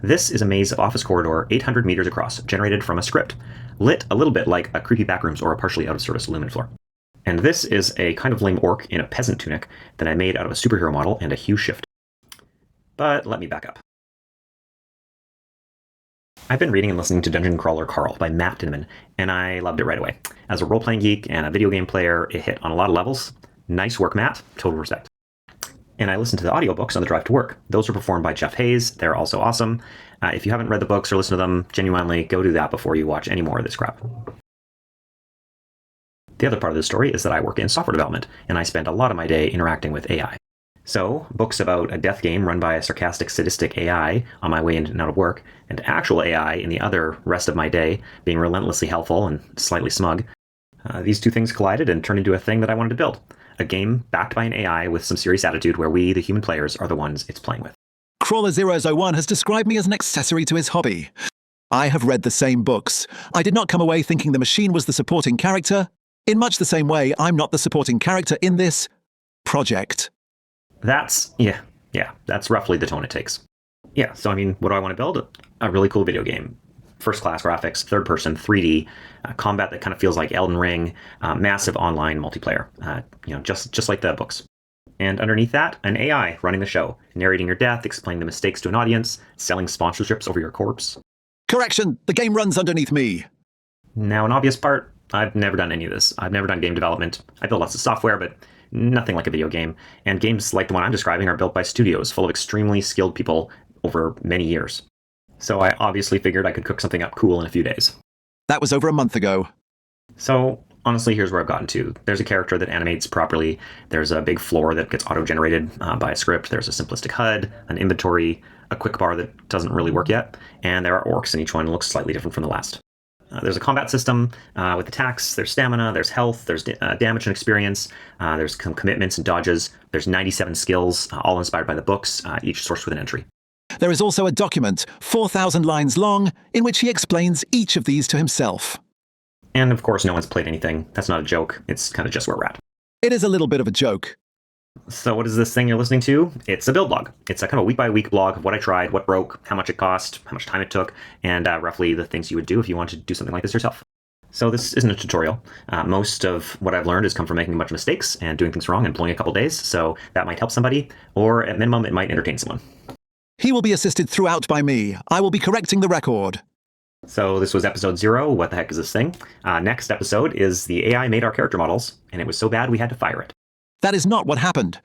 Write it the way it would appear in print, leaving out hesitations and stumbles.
This is a maze of office corridor 800 meters across, generated from a script, lit a little bit like a creepy backrooms or a partially out-of-service Lumen floor. And this is a kind of lame orc in a peasant tunic that I made out of a superhero model and a hue shift. But let me back up. I've been reading and listening to Dungeon Crawler Carl by Matt Dinniman, and I loved it right away. As a role-playing geek and a video game player, it hit on a lot of levels. Nice work, Matt. Total respect. And I listened to the audiobooks on the drive to work. Those were performed by Jeff Hayes. They're also awesome. If you haven't read the books or listened to them, genuinely go do that before you watch any more of this crap. The other part of the story is that I work in software development, and I spend a lot of my day interacting with AI. So, books about a death game run by a sarcastic, sadistic AI on my way in and out of work, and actual AI in the other rest of my day being relentlessly helpful and slightly smug. These two things collided and turned into a thing that I wanted to build. A game backed by an AI with some serious attitude where we, the human players, are the ones it's playing with. Crawler001 has described me as an accessory to his hobby. I have read the same books. I did not come away thinking the machine was the supporting character. In much the same way, I'm not the supporting character in this project. That's roughly the tone it takes. Yeah, so I mean, what do I want to build? A really cool video game. First-class graphics, third-person, 3D, combat that kind of feels like Elden Ring, massive online multiplayer, just like the books. And underneath that, an AI running the show, narrating your death, explaining the mistakes to an audience, selling sponsorships over your corpse. Correction, the game runs underneath me. Now, an obvious part, I've never done any of this. I've never done game development. I build lots of software, but nothing like a video game. And games like the one I'm describing are built by studios full of extremely skilled people over many years. So I obviously figured I could cook something up cool in a few days. That was over a month ago. So honestly, here's where I've gotten to. There's a character that animates properly. There's a big floor that gets auto-generated by a script. There's a simplistic HUD, an inventory, a quick bar that doesn't really work yet. And there are orcs, and each one looks slightly different from the last. There's a combat system with attacks, there's stamina, there's health, there's damage and experience, there's some commitments and dodges, there's 97 skills, all inspired by the books, each sourced with an entry. There is also a document, 4,000 lines long, in which he explains each of these to himself. And of course, no one's played anything. That's not a joke. It's kind of just where we're at. It is a little bit of a joke. So what is this thing you're listening to? It's a build log. It's a kind of week-by-week blog of what I tried, what broke, how much it cost, how much time it took, and roughly the things you would do if you wanted to do something like this yourself. So this isn't a tutorial. Most of what I've learned has come from making a bunch of mistakes and doing things wrong and blowing a couple days, so that might help somebody, or at minimum, it might entertain someone. He will be assisted throughout by me. I will be correcting the record. So this was episode 0, what the heck is this thing? Next episode is the AI made our character models, and it was so bad we had to fire it. That is not what happened.